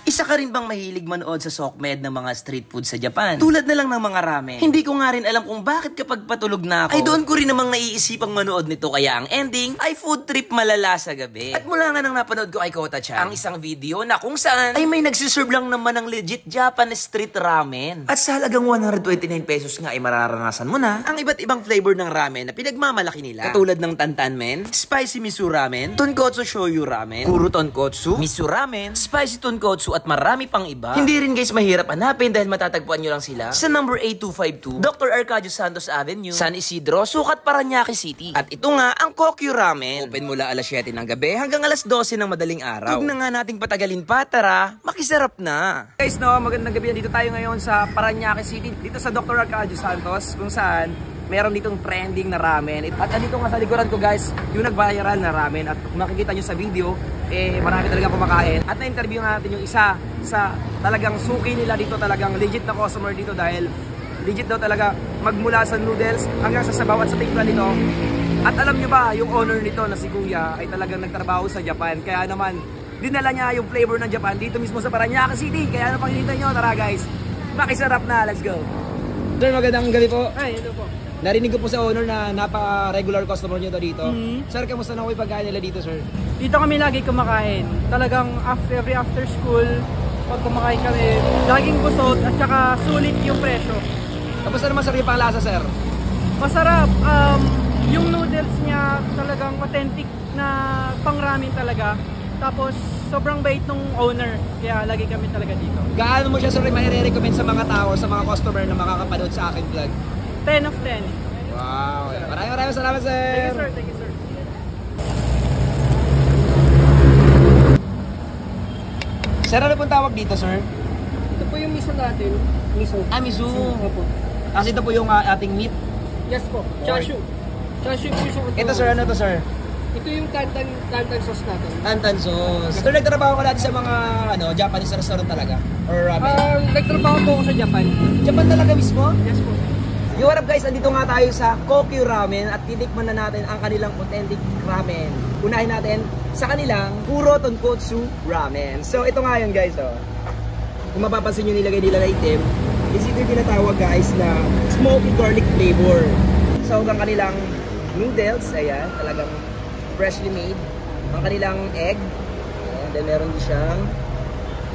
Isa ka rin bang mahilig manood sa SOCMED ng mga street food sa Japan? Tulad na lang ng mga ramen. Hindi ko nga rin alam kung bakit kapag patulog na ako, ay doon ko rin namang naiisipang manood nito, kaya ang ending ay food trip malala sa gabi. At mula nga nang napanood ko ay Kota-chan, ang isang video na kung saan ay may nagsiserve lang naman ng legit Japanese street ramen. At sa halagang 129 pesos nga ay mararanasan mo na ang iba't ibang flavor ng ramen na pinagmamalaki nila. Katulad ng Tantanmen, Spicy Miso Ramen, Tonkotsu Shoyu Ramen, Kuru Tonkotsu, Miso Ramen, Spicy Tonkotsu at marami pang iba. Hindi rin guys mahirap hanapin dahil matatagpuan nyo lang sila sa number 8252 Dr. Arcadio Santos Avenue, San Isidro, Sukat, Parañaque City. At ito nga ang Kokyu Ramen. Open mula alas 7 ng gabi hanggang alas 12 ng madaling araw. Huwag na nga nating patagalin pa, tara, makisarap na. Guys, no, magandang gabi. Dito tayo ngayon sa Parañaque City, dito sa Dr. Arcadio Santos, kung saan meron ditong trending na ramen. At andito nga sa likuran ko guys, yung nagbayaran na ramen. At kung makikita nyo sa video, marami talagang kumakain. At na-interview natin yung isa sa talagang suki nila dito, talagang legit na customer dito dahil legit daw talaga magmula sa noodles hanggang sa sabaw at sa timpla nito. At alam nyo ba, yung owner nito na si Kuya ay talagang nagtrabaho sa Japan. Kaya naman, dinala niya yung flavor ng Japan dito mismo sa Parañaque City. Kaya ano pang hinihintay nyo? Tara guys, makisarap na, let's go! Sir, magandang gabi po. Ay, ito po. Narinig ko po sa owner na napaka-regular customer nyo dito. Sir, kamusta na po yung pagkain nila dito, sir? Dito kami lagi kumakain. Talagang every after school, pag kumakain kami, laging busog at saka sulit yung presyo. Kamusta naman sir yung panglasa, sir? Masarap. Yung noodles niya talagang authentic na pang-ramen talaga. Tapos sobrang bait nung owner. Kaya lagi kami talaga dito. Gaano mo siya, sir, mai-recommend sa mga tao, sa mga customer na makakapanood sa aking vlog? 10 of 10. Wow. Maraming salamat, sir. Thank you, sir. Thank you, sir. Sir, ano pong tawag dito, sir? Ito po yung miso natin. Miso. Ah, miso. Opo. Kasi ito po yung ating meat. Yes po. Chashu. Chashu po siya. Ito, sir, ano to, sir? Ito yung tantan sauce natin. Tantan sauce. Sir, nagtrabaho ka natin sa mga Japanese restaurant talaga? Or ramen? Nagtrabaho po ako sa Japan. Japan talaga mismo? Yes po. Yo, what up guys, andito nga tayo sa Kokyu Ramen at titikman na natin ang kanilang authentic ramen. Unahin natin sa kanilang Kuro Tonkotsu Ramen. So ito nga yun guys, oh. Kung mapapansin nyo nilagay nila na itim, is ito yung tinatawag guys na smoky garlic flavor. So ang kanilang noodles, ayan, talagang freshly made. Ang kanilang egg, and then meron din siyang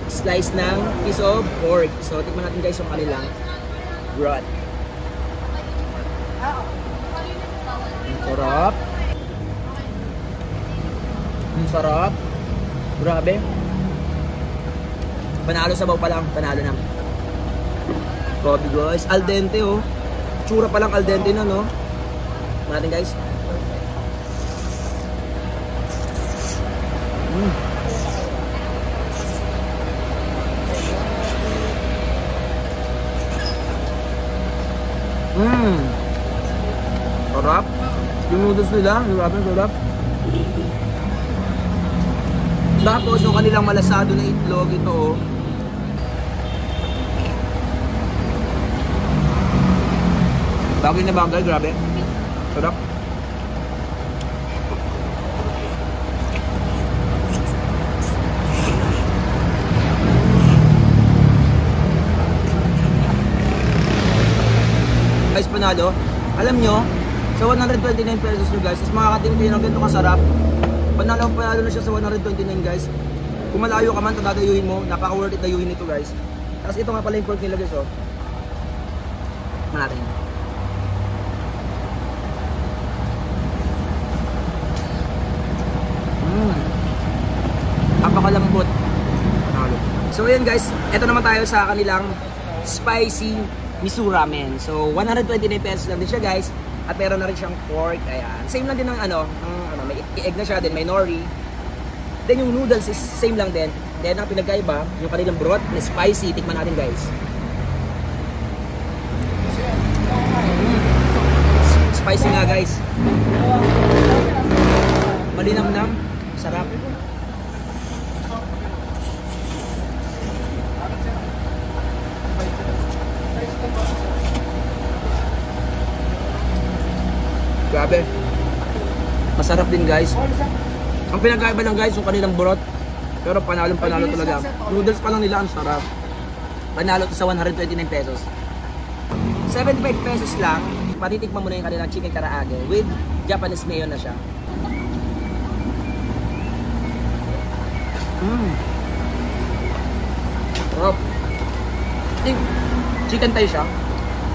slice ng piece of pork. So tikman natin guys yung kanilang broth. Sarap. Ang sarap. Grabe. Panalo sabaw pa lang. Panalo na. Grabe guys. Al dente oh. Tsura pa lang al dente na no. Natin guys. Sarap. Yung noodles nila, sarap. Tapos yung kanilang malasado na itlog, ito oh. Bagay na bagay, grabe. Sarap. Guys, panalo. Alam nyo, sa 129 pesos nyo guys, is makakatingin ng ganito kasarap. Panalo na siya sa 129 guys. Kung malayo ka man, tatayuhin mo. Napaka worth it dayuhin ito guys. Tapos ito nga pala yung pork nila guys oh. Natin. Napakalambot. Panalo. So ayan guys, ito naman tayo sa kanilang spicy miso ramen. So 129 pesos lang din siya guys. At meron na rin siyang pork. Ayan. Same lang din ng may egg na siya, then may nori. Then yung noodles is same lang din. Then ang pinagkaiba, yung kanilang broth na spicy. Tikman natin guys. Spicy nga guys. Malinamnam. Sarap. Grabe. Masarap din guys. Ang pinagkaiba lang guys, yung kanilang broth. Pero panalo talaga. Noodles pa lang nila, ang sarap. Panalo to sa 129 pesos. 75 pesos lang, patitikman mo na yung kanilang chicken karaage with Japanese mayo na siya. Sarap. Chicken thigh siya.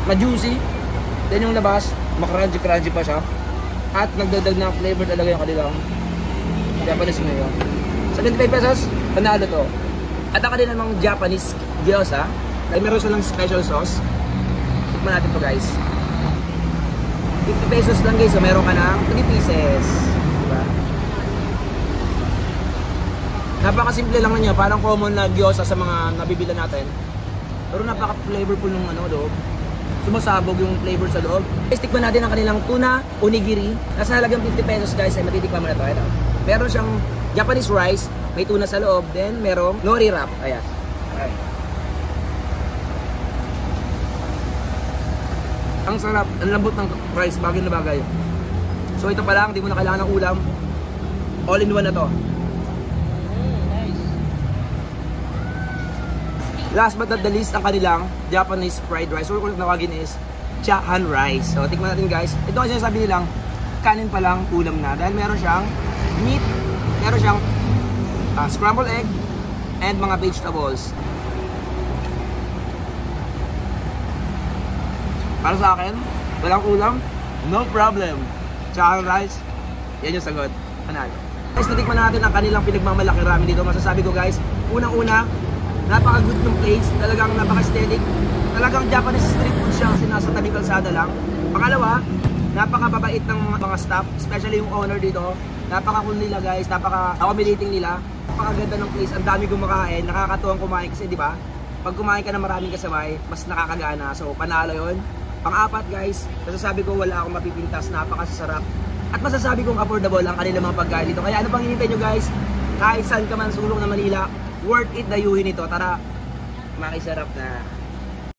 Ma-juicy. Then yung labas, makrunchy pa siya. At nagdagdag ng flavor talaga yung kanilang Japanese mayo. 75 pesos, panalo to. At ang kanilang mga Japanese gyoza, ay meron silang special sauce. Tikman natin to guys. 50 pesos lang guys, so meron ka ng 3 pieces. Diba? Napakasimple lang niya, parang common na gyoza sa mga nabibila natin. Pero napaka-flavorful ng loob. Sumasabog yung flavor sa loob. Guys, tikman natin ang kanilang tuna onigiri. Nasa halagang 50 pesos guys, ay matitikman mo na to. Ito. Meron siyang Japanese rice, may tuna sa loob, then merong nori wrap. Ayan. Okay. Ang sarap, ang lambot ng rice, bagay na bagay. So ito pa lang, hindi mo na kailangan ng ulam. All in one na to. Nice. Last but not the least, ang kanilang Japanese fried rice, or kung nawagin is chahan rice. So tikman natin guys. Ito kasi sabi nilang kanin pa lang ulam na, dahil meron siyang meat, meron siyang scrambled egg, and mga vegetables. Para sa akin, walang ulam, no problem. Chahan rice, yan yung sagot. Panalo. Guys, natikman natin ang kanilang pinagmamalaki ramen dito. Masasabi ko guys, unang-una, napaka-good yung place, talagang napaka-aesthetic. Talagang Japanese street food siya kasi nasa tabi kalsada lang. Pangalawa, napaka-babait ng mga staff, especially yung owner dito. Napaka-cool nila guys, napaka-accommodating nila. Napakaganda ng place, ang dami kumakain, nakakatuwang kumain kasi di ba? Pag kumain ka ng maraming kasabay, mas nakakagana. So, panalo yun. Pang-apat guys, masasabi ko wala akong mapipintas, napakasarap. At masasabi kong affordable ang kanilang mga pagkain dito. Kaya ano pang hinihintay nyo guys? Kahit saan ka man sulong na Manila, worth it dayuhin ito. Tara, makisarap na.